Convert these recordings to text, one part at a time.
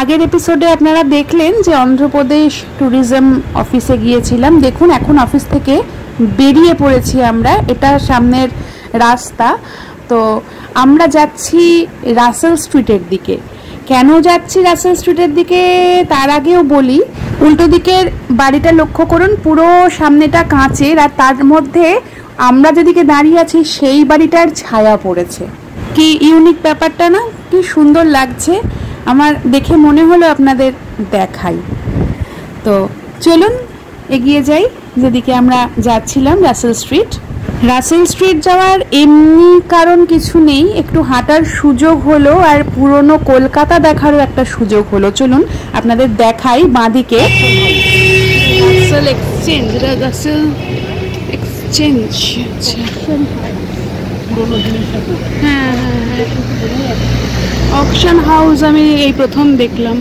আগের এপিসোডে আপনারা দেখলেন যে অন্ধ্রপ্রদেশ ট্যুরিজম অফিসে গিয়েছিলাম। দেখুন এখন অফিস থেকে বেরিয়ে পড়েছি আমরা, এটা সামনের রাস্তা। তো আমরা যাচ্ছি রাসেল স্ট্রিটের দিকে। কেন যাচ্ছি রাসেল স্ট্রিটের দিকে তার আগেও বলি, উল্টো দিকের বাড়িটা লক্ষ্য করুন, পুরো সামনেটা কাঁচের, আর তার মধ্যে আমরা যেদিকে দাঁড়িয়ে আছি সেই বাড়িটার ছায়া পড়েছে। কি ইউনিক ব্যাপারটা না, কি সুন্দর লাগছে। আমার দেখে মনে হলো আপনাদের দেখাই। তো চলুন এগিয়ে যাই যেদিকে আমরা যাচ্ছিলাম, রাসেল স্ট্রিট। রাসেল স্ট্রিট যাওয়ার এমনি কারণ কিছু নেই, একটু হাঁটার সুযোগ হলো আর পুরনো কলকাতা দেখারও একটা সুযোগ হলো। চলুন আপনাদের দেখাই বাঁদিকে রাসেল এক্সচেঞ্জ, রাসেল এক্সচেঞ্জ। হ্যাঁ হ্যাঁ হ্যাঁ, অকশন হাউস আমি এই প্রথম দেখলাম,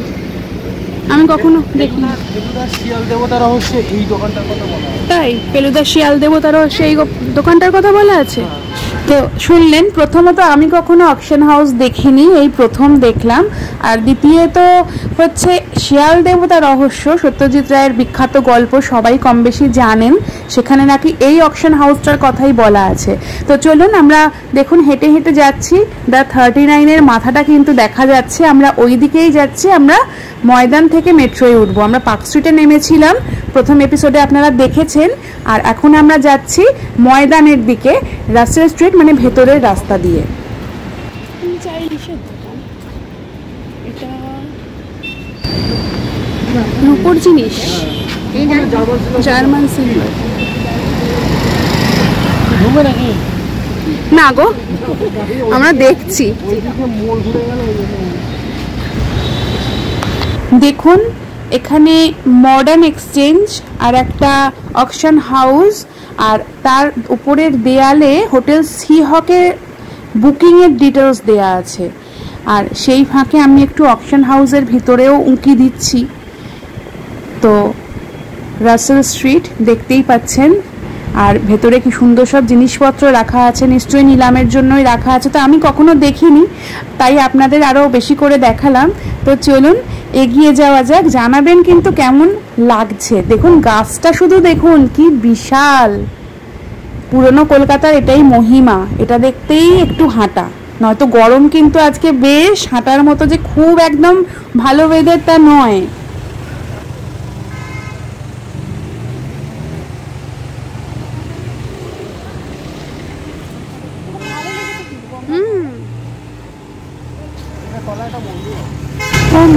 আমি কখনো দেখিনি। তাই ফেলুদা শিয়াল দেবতা রহস্য এই দোকানটার কথা বলা আছে। তো শুনলেন, প্রথমত আমি কখনো অকশন হাউস দেখিনি, এই প্রথম দেখলাম। আর দ্বিতীয়ত হচ্ছে শিয়াল দেবতা রহস্য সত্যজিৎ রায়ের বিখ্যাত গল্প, সবাই কম বেশি জানেন। সেখানে নাকি এই অকশন হাউসটার কথাই বলা আছে। তো চলুন আমরা দেখুন হেঁটে হেঁটে যাচ্ছি, দ্য 39-এর মাথাটা কিন্তু দেখা যাচ্ছে। আমরা ওই দিকেই যাচ্ছি, আমরা ময়দান থেকে মেট্রোয় উঠবো। আমরা পার্ক স্ট্রিটে নেমেছিলাম, প্রথম এপিসোডে আপনারা দেখেছেন। আর এখন আমরা যাচ্ছি ময়দানের দিকে, রাসেল স্ট্রিট মানে ভেতরের রাস্তা দিয়ে। এটা রূপোর জিনিস, জার্মান সিলভার না গো, আমরা দেখছি। দেখুন এখানে মডার্ন এক্সচেঞ্জ আর একটা অকশন হাউস, আর তার উপরের দেয়ালে হোটেল সি হকের বুকিংয়ের ডিটেলস দেয়া আছে। আর সেই ফাঁকে আমি একটু অকশন হাউসের ভিতরেও উঁকি দিচ্ছি। তো রাসেল স্ট্রিট দেখতেই পাচ্ছেন, আর ভেতরে কি সুন্দর সব জিনিসপত্র রাখা আছে, নিশ্চয়ই নিলামের জন্যই রাখা আছে। তো আমি কখনো দেখিনি, তাই আপনাদের আরও বেশি করে দেখালাম। তো চলুন এগিয়ে যাওয়া যাক, জানাবেন কিন্তু কেমন লাগছে। দেখুন গাছটা শুধু দেখুন, কি বিশাল। পুরনো কলকাতার এটাই মহিমা, এটা দেখতেই একটু হাঁটা, নয়তো গরম কিন্তু আজকে বেশ হাঁটার মতো, যে খুব একদম ভালো ওয়েদার তা নয়।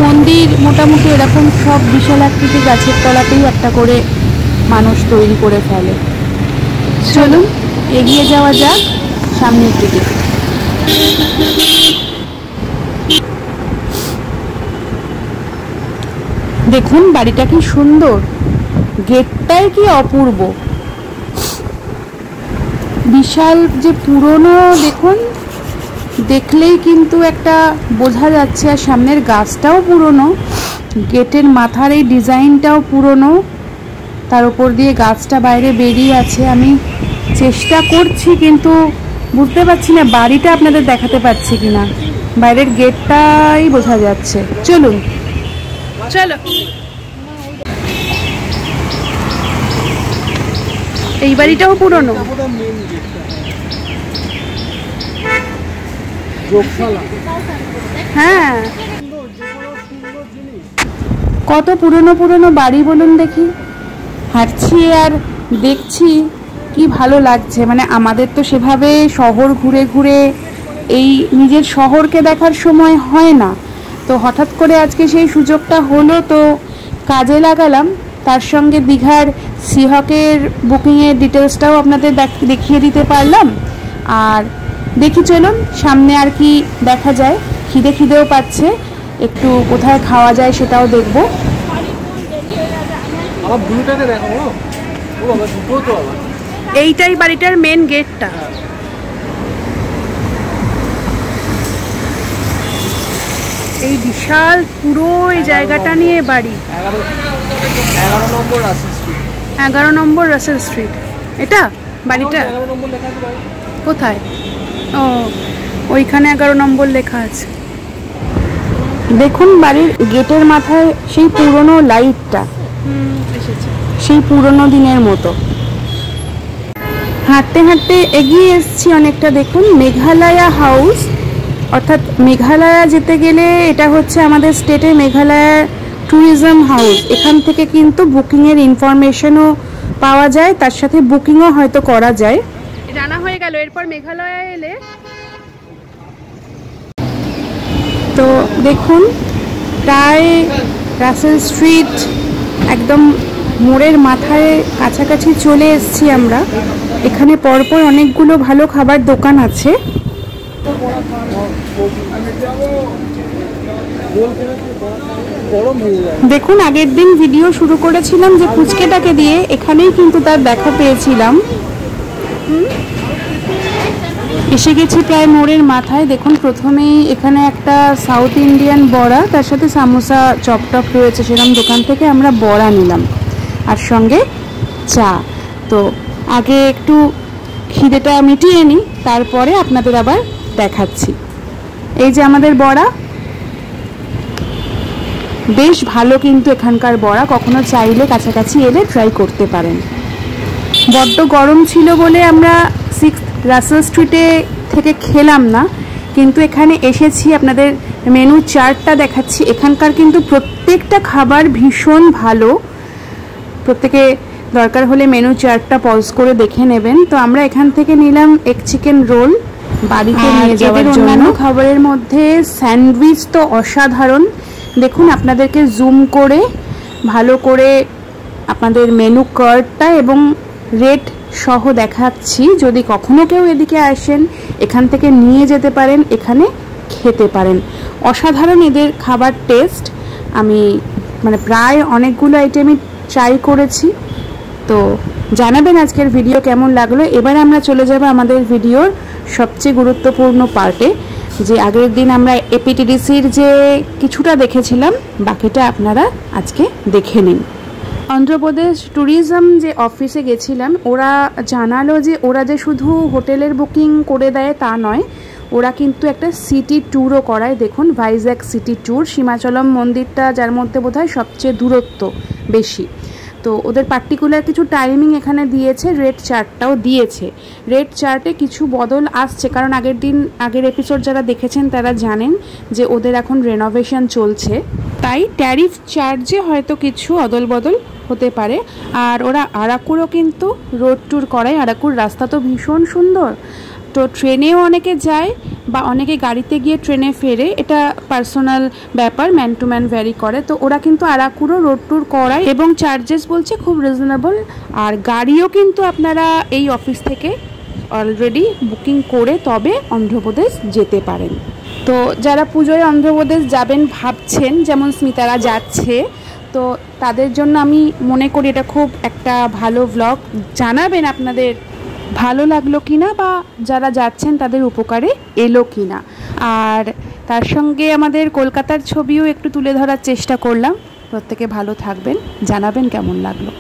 মন্দির মোটামুটি এরকম সব বিশাল আকৃতির গাছের তলাতেই একটা করে মানুষ তৈরি করে ফেলে। চলুন এগিয়ে যাওয়া যাক সামনের দিকে। দেখুন বাড়িটা কি সুন্দর, গেটটাই কি অপূর্ব, বিশাল যে পুরনো। দেখুন দেখলেই কিন্তু একটা বোঝা যাচ্ছে, আর সামনের গাছটাও পুরনো, গেটের মাথার এই ডিজাইনটাও পুরনো, তার উপর দিয়ে গাছটা বাইরে বেরিয়ে আছে। আমি চেষ্টা করছি কিন্তু বুঝতে পারছি না বাড়িটা আপনাদের দেখাতে পারছি কিনা, বাইরের গেটটাই বোঝা যাচ্ছে। চলুন চলো, এই বাড়িটাও পুরনো। হ্যাঁ কত পুরনো পুরনো বাড়ি বলুন দেখি। হাঁটছি আর দেখছি কি ভালো লাগছে। মানে আমাদের তো সেভাবে শহর ঘুরে ঘুরে এই নিজের শহরকে দেখার সময় হয় না, তো হঠাৎ করে আজকে সেই সুযোগটা হলো, তো কাজে লাগালাম। তার সঙ্গে দীঘার সিহকের বুকিংয়ের ডিটেলসটাও আপনাদের দেখিয়ে দিতে পারলাম। আর দেখি চলুন সামনে আর কি দেখা যায়। খিদেও পাচ্ছে, একটু কোথায় খাওয়া যায় সেটাও দেখবো। এইটাই বাড়িটার মেন গেটটা। এই বিশাল পুরো এই জায়গাটা নিয়ে বাড়ি। 11 নম্বর রাসেল স্ট্রিট, এটা বাড়িটা কোথায়? ও ওইখানে 11 নম্বর লেখা আছে। দেখুন বাড়ির গেটের মাথায় সেই পুরনো লাইটটা, সেই পুরনো দিনের মতো। হাঁটতে হাঁটতে এগিয়ে এসছি অনেকটা। দেখুন মেঘালয়া হাউস, অর্থাৎ মেঘালয়া যেতে গেলে এটা হচ্ছে আমাদের স্টেটে মেঘালয়া ট্যুরিজম হাউস। এখান থেকে কিন্তু বুকিংয়ের ইনফরমেশনও পাওয়া যায়, তার সাথে বুকিংও হয়তো করা যায়। জানা হয়ে গেল। এরপর মেঘালয়া এলে তো দেখুন প্রায় রাসেল স্ট্রিট একদম মোড়ের মাথায় কাছাকাছি চলে এসেছি আমরা। এখানে পরপর অনেকগুলো ভালো খাবার দোকান আছে। দেখুন আগের দিন ভিডিও শুরু করেছিলাম যে ফুচকেটাকে দিয়ে, এখানেই কিন্তু তার দেখা পেয়েছিলাম। এসে গেছি প্রায় মোড়ের মাথায়। দেখুন প্রথমেই এখানে একটা সাউথ ইন্ডিয়ান বড়া, তার সাথে সামোসা চপটপ রয়েছে, সেরকম দোকান থেকে আমরা বড়া নিলাম আর সঙ্গে চা। তো আগে একটু খিদেটা মিটিয়ে নিই, তারপরে আপনাদের আবার দেখাচ্ছি। এই যে আমাদের বড়া, বেশ ভালো কিন্তু এখানকার বড়া, কখনো চাইলে কাছাকাছি এলে ট্রাই করতে পারেন। বড্ড গরম ছিল বলে আমরা 6 রাসেল স্ট্রিটে থেকে খেলাম না, কিন্তু এখানে এসেছি। আপনাদের মেনু চার্টটা দেখাচ্ছি। এখানকার কিন্তু প্রত্যেকটা খাবার ভীষণ ভালো, প্রত্যেকে দরকার হলে মেনু চার্টটা পজ করে দেখে নেবেন। তো আমরা এখান থেকে নিলাম এগ চিকেন রোল বাড়িতে নিয়ে যাওয়ার জন্য। অন্যান্য খাবারের মধ্যে স্যান্ডউইচ তো অসাধারণ। দেখুন আপনাদেরকে জুম করে ভালো করে আপনাদের মেনু কার্ডটা এবং রেট সহ দেখাচ্ছি। যদি কখনো কেউ এদিকে আসেন এখান থেকে নিয়ে যেতে পারেন, এখানে খেতে পারেন। অসাধারণ এদের খাবার টেস্ট। আমি প্রায় অনেকগুলো আইটেমই ট্রাই করেছি। তো জানাবেন আজকের ভিডিও কেমন লাগলো। এবার আমরা চলে যাব আমাদের ভিডিওর সবচেয়ে গুরুত্বপূর্ণ পার্টে, যে আগের দিন আমরা এপিটিডিসির যে কিছুটা দেখেছিলাম, বাকিটা আপনারা আজকে দেখে নিন। অন্ধ্রপ্রদেশ ট্যুরিজম যে অফিসে গেছিলাম, ওরা জানালো যে ওরা যে শুধু হোটেলের বুকিং করে দেয় তা নয়, ওরা কিন্তু একটা সিটি ট্যুরও করায়। দেখুন ভাইজ্যাক সিটি ট্যুর, সীমাচলম মন্দিরটা যার মধ্যে বোধহয় সবচেয়ে দূরত্ব বেশি। তো ওদের পার্টিকুলার কিছু টাইমিং এখানে দিয়েছে, রেট চার্টটাও দিয়েছে। রেট চার্টে কিছু বদল আসছে, কারণ আগের এপিসোড যারা দেখেছেন তারা জানেন যে ওদের এখন রেনোভেশন চলছে, তাই ট্যারিফ চার্জে হয়তো কিছু অদল বদল হতে পারে। আর ওরা আরাকুরও কিন্তু রোড ট্যুর করায়। আরাকুর রাস্তা তো ভীষণ সুন্দর। তো ট্রেনেও অনেকে যায় বা অনেকে গাড়িতে গিয়ে ট্রেনে ফেরে, এটা পার্সোনাল ব্যাপার, ম্যান টু ম্যান ভ্যারি করে। তো ওরা কিন্তু আরাকুরও রোড ট্যুর করায় এবং চার্জেস বলছে খুব রিজনেবল। আর গাড়িও কিন্তু আপনারা এই অফিস থেকে অলরেডি বুকিং করে তবে অন্ধ্রপ্রদেশ যেতে পারেন। তো যারা পুজোয় অন্ধ্রপ্রদেশ যাবেন ভাবছেন, যেমন স্মিতারা যাচ্ছে, তো তাদের জন্য আমি মনে করি এটা খুব একটা ভালো ব্লগ। জানাবেন আপনাদের ভালো লাগলো কিনা, বা যারা যাচ্ছেন তাদের উপকারে এলো কিনা। আর তার সঙ্গে আমাদের কলকাতার ছবিও একটু তুলে ধরার চেষ্টা করলাম। প্রত্যেকে ভালো থাকবেন, জানাবেন কেমন লাগলো।